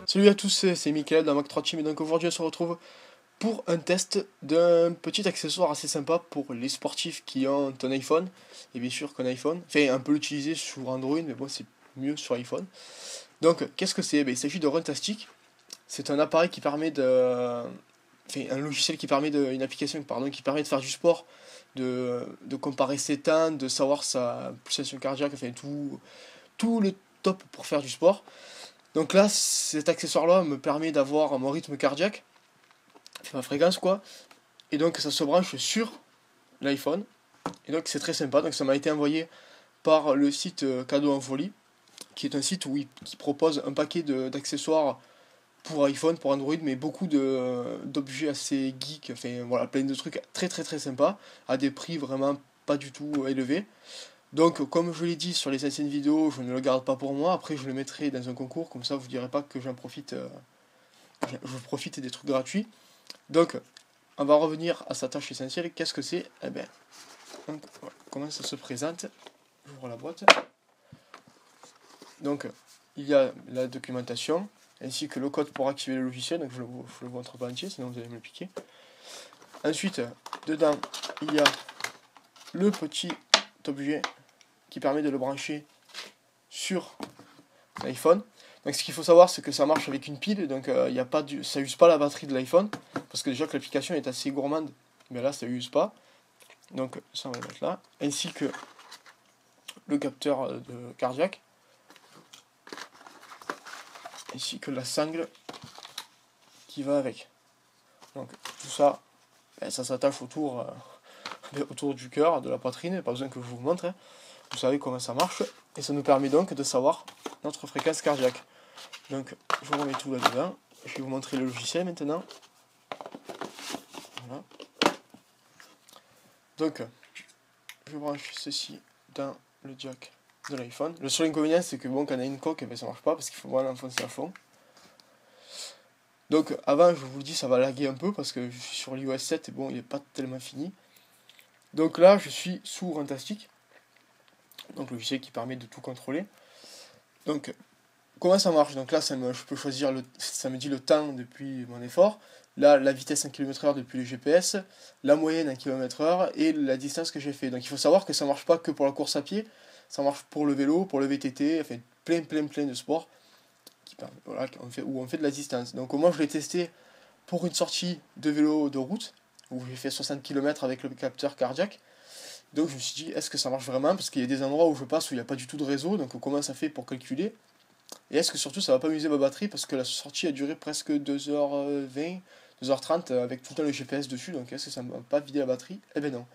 Salut à tous, c'est Mickaël dans Mac 3 Team et donc aujourd'hui on se retrouve pour un test d'un petit accessoire assez sympa pour les sportifs qui ont un iPhone et bien sûr qu'un iPhone, enfin on peut l'utiliser sur Android mais bon c'est mieux sur iPhone. Donc qu'est-ce que c'est? Il s'agit de Runtastic, c'est un appareil qui permet de... Enfin un logiciel qui permet de... une application pardon, qui permet de faire du sport, de comparer ses temps, de savoir sa pulsation cardiaque, enfin tout le top pour faire du sport. Donc là, cet accessoire-là me permet d'avoir mon rythme cardiaque, ma fréquence quoi, et donc ça se branche sur l'iPhone, et donc c'est très sympa. Donc ça m'a été envoyé par le site Cadeau en Folie, qui est un site qui propose un paquet d'accessoires pour iPhone, pour Android, mais beaucoup d'objets assez geeks, enfin voilà, plein de trucs très très très sympas, à des prix vraiment pas du tout élevés. Donc, comme je l'ai dit sur les anciennes vidéos, je ne le garde pas pour moi. Après, je le mettrai dans un concours, comme ça vous ne direz pas que j'en profite, je profite des trucs gratuits. Donc, on va revenir à sa tâche essentielle. Qu'est-ce que c'est? Eh bien, donc, voilà, comment ça se présente? J'ouvre la boîte. Donc, il y a la documentation, ainsi que le code pour activer le logiciel. Donc, je le montre pas entier, sinon vous allez me le piquer. Ensuite, dedans, il y a le petit objet qui permet de le brancher sur l'iPhone. Donc ce qu'il faut savoir, c'est que ça marche avec une pile, donc ça use pas la batterie de l'iPhone, parce que déjà que l'application est assez gourmande, mais là ça use pas. Donc ça on va le mettre là, ainsi que le capteur de cardiaque, ainsi que la sangle qui va avec. Donc tout ça, ça s'attache autour du cœur, de la poitrine, pas besoin que je vous montre, hein. Vous savez comment ça marche, et ça nous permet donc de savoir notre fréquence cardiaque. Donc je remets tout là-dedans, je vais vous montrer le logiciel maintenant. Voilà. Donc je branche ceci dans le jack de l'iPhone. Le seul inconvénient c'est que bon, quand on a une coque, ça marche pas parce qu'il faut vraiment l'enfoncer à fond. Donc avant, je vous le dis, ça va laguer un peu parce que je suis sur l'iOS 7 et bon, il n'est pas tellement fini. Donc là, je suis sous Runtastic, donc le logiciel qui permet de tout contrôler. Donc comment ça marche? Donc là, je peux choisir, ça me dit le temps depuis mon effort, là, la vitesse en km/h depuis le GPS, la moyenne en km/h et la distance que j'ai fait. Donc il faut savoir que ça marche pas que pour la course à pied, ça marche pour le vélo, pour le VTT, enfin plein de sports voilà, où on fait de la distance. Donc moi, je l'ai testé pour une sortie de vélo de route, où j'ai fait 60 km avec le capteur cardiaque. Donc je me suis dit, est-ce que ça marche vraiment? Parce qu'il y a des endroits où je passe où il n'y a pas du tout de réseau, donc comment ça fait pour calculer? Et est-ce que surtout ça va pas user ma batterie parce que la sortie a duré presque 2h20, 2h30 avec tout le temps le GPS dessus, donc est-ce que ça ne va pas vider la batterie? Eh ben non.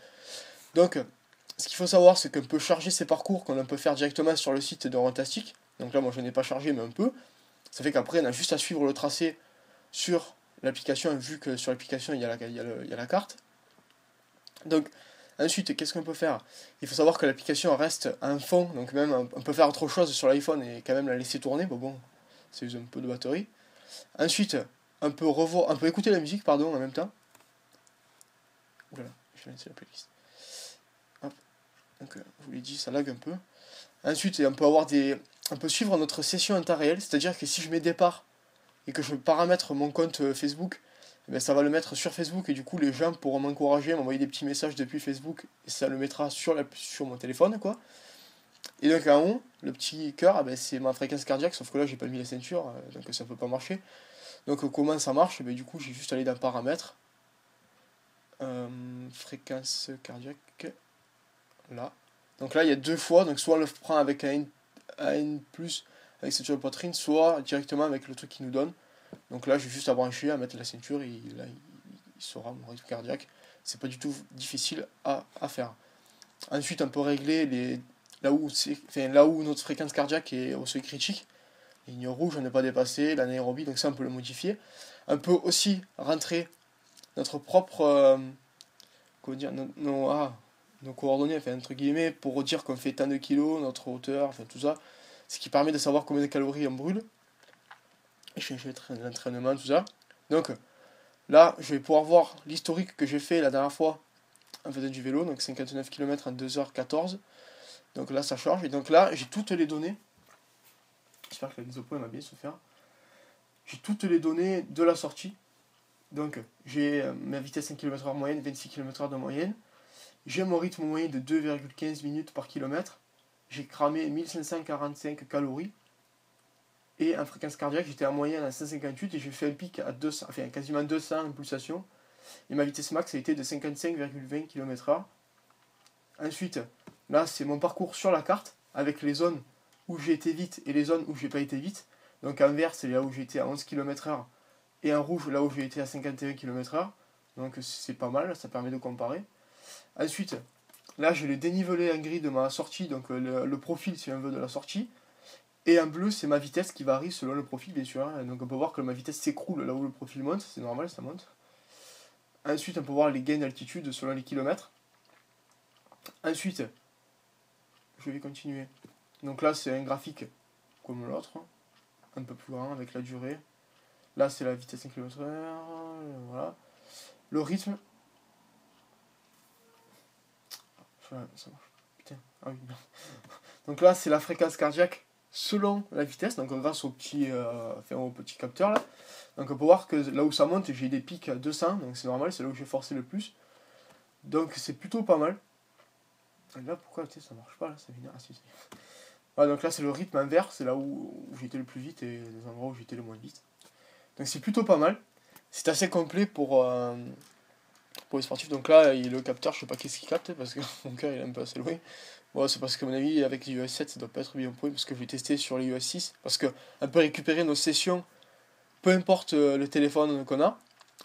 Donc ce qu'il faut savoir, c'est qu'on peut charger ces parcours qu'on peut faire directement sur le site de Runtastic. Donc là moi je n'ai pas chargé mais un peu. Ça fait qu'après on a juste à suivre le tracé sur l'application, vu que sur l'application il y a la carte. Donc ensuite, qu'est-ce qu'on peut faire? Il faut savoir que l'application reste un fond, donc même on peut faire autre chose sur l'iPhone et quand même la laisser tourner, bon, ça use un peu de batterie. Ensuite, on peut écouter la musique, pardon, en même temps. Voilà, je vais lancer la playlist. Hop. Donc, je vous l'ai dit, ça lag un peu. Ensuite, on peut suivre notre session en temps réel, c'est-à-dire que si je mets départ et que je paramètre mon compte Facebook, ça va le mettre sur Facebook et du coup les gens pourront m'encourager, m'envoyer des petits messages depuis Facebook et ça le mettra sur mon téléphone quoi. Et donc en haut, le petit cœur, c'est ma fréquence cardiaque, sauf que là j'ai pas mis la ceinture, donc ça peut pas marcher. Donc comment ça marche? Du coup j'ai juste allé dans paramètres, fréquence cardiaque, là. Donc là il y a deux fois, donc soit on le prend avec un N+, avec ceinture de poitrine, soit directement avec le truc qu'il nous donne. Donc là, j'ai juste à brancher, à mettre la ceinture et là, il sera mon rythme cardiaque. C'est pas du tout difficile à faire. Ensuite, on peut régler là où notre fréquence cardiaque est au seuil critique. La ligne rouge, on n'est pas dépassé, l'anaérobie, donc ça, on peut le modifier. On peut aussi rentrer notre propre, nos coordonnées, entre guillemets, pour dire qu'on fait tant de kilos, notre hauteur, tout ça. Ce qui permet de savoir combien de calories on brûle. Changer l'entraînement, tout ça. Donc là, je vais pouvoir voir l'historique que j'ai fait la dernière fois en faisant du vélo, donc 59 km en 2h14. Donc là ça charge, et donc là j'ai toutes les données. J'espère que la mise au point va bien se faire. J'ai toutes les données de la sortie. Donc j'ai ma vitesse 1 km/h moyenne, 26 km/h de moyenne. J'ai mon rythme moyen de 2,15 minutes par kilomètre. J'ai cramé 1545 calories. Et en fréquence cardiaque, j'étais en moyenne à 158 et j'ai fait un pic à 200, enfin quasiment 200 pulsations. Et ma vitesse max a été de 55,20 km/h. Ensuite, là c'est mon parcours sur la carte avec les zones où j'ai été vite et les zones où j'ai pas été vite. Donc en vert, c'est là où j'ai été à 11 km/h et en rouge, là où j'ai été à 51 km/h. Donc c'est pas mal, ça permet de comparer. Ensuite, là j'ai le dénivelé en gris de ma sortie, donc le profil si on veut de la sortie. Et en bleu, c'est ma vitesse qui varie selon le profil, bien sûr. Donc on peut voir que ma vitesse s'écroule là où le profil monte, c'est normal, ça monte. Ensuite, on peut voir les gains d'altitude selon les kilomètres. Ensuite, je vais continuer. Donc là, c'est un graphique comme l'autre, un peu plus grand avec la durée. Là, c'est la vitesse en km/h, voilà. Le rythme. Ça marche. Putain, ah oui. Donc là, c'est la fréquence cardiaque selon la vitesse, donc grâce au petit capteur là. Donc on peut voir que là où ça monte, j'ai des pics à 200, donc c'est normal, c'est là où j'ai forcé le plus. Donc c'est plutôt pas mal. Et là, pourquoi ça marche pas là, ça vient. Ah si, si. Voilà, donc là c'est le rythme inverse, c'est là où j'étais le plus vite et les endroits où j'étais le moins vite. Donc c'est plutôt pas mal. C'est assez complet pour les sportifs. Donc là, le capteur, je sais pas qu'est-ce qu'il capte parce que mon cœur il est un peu assez loin. Bon, c'est parce que, à mon avis, avec les iOS 7, ça doit pas être bien point parce que je vais tester sur les iOS 6. Parce que on peut récupérer nos sessions, peu importe le téléphone qu'on a.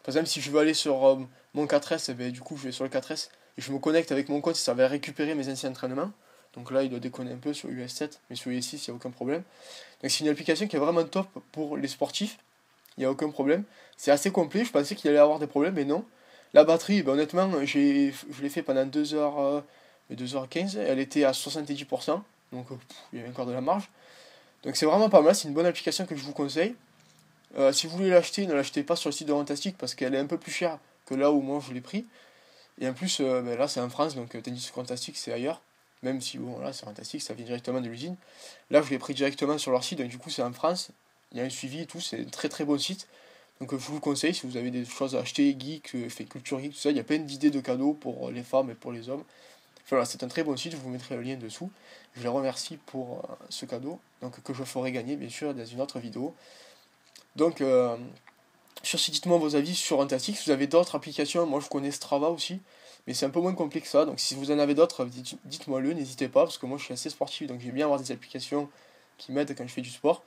Par exemple, si je veux aller sur mon 4S, ben, du coup, je vais sur le 4S et je me connecte avec mon compte, ça va récupérer mes anciens entraînements. Donc là, il doit déconner un peu sur iOS 7, mais sur iOS 6, il n'y a aucun problème. Donc c'est une application qui est vraiment top pour les sportifs. Il n'y a aucun problème. C'est assez complet, je pensais qu'il allait avoir des problèmes, mais non. La batterie, ben, honnêtement, je l'ai fait pendant 2h, 2h15, elle était à 70%, donc il y avait encore de la marge. Donc c'est vraiment pas mal, c'est une bonne application que je vous conseille. Si vous voulez l'acheter, ne l'achetez pas sur le site de Rantastic parce qu'elle est un peu plus chère que là où moi je l'ai pris. Et en plus, ben là c'est en France, donc tandis que Rantastic c'est ailleurs. Même si bon là c'est Rantastic, ça vient directement de l'usine. Là je l'ai pris directement sur leur site, donc du coup c'est en France. Il y a un suivi et tout, c'est un très très bon site. Donc je vous le conseille si vous avez des choses à acheter, geek, fait culture geek, tout ça. Il y a plein d'idées de cadeaux pour les femmes et pour les hommes. Voilà, c'est un très bon site, je vous mettrai le lien dessous. Je les remercie pour ce cadeau, donc que je ferai gagner bien sûr dans une autre vidéo. Donc sur ce, dites-moi vos avis sur Fantastic. Si vous avez d'autres applications, moi je connais Strava aussi, mais c'est un peu moins complexe que ça. Donc si vous en avez d'autres, dites-moi le, n'hésitez pas, parce que moi je suis assez sportif, donc j'aime bien avoir des applications qui m'aident quand je fais du sport.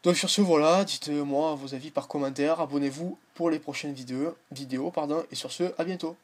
Donc sur ce, voilà, dites-moi vos avis par commentaire, abonnez-vous pour les prochaines vidéos, et sur ce, à bientôt.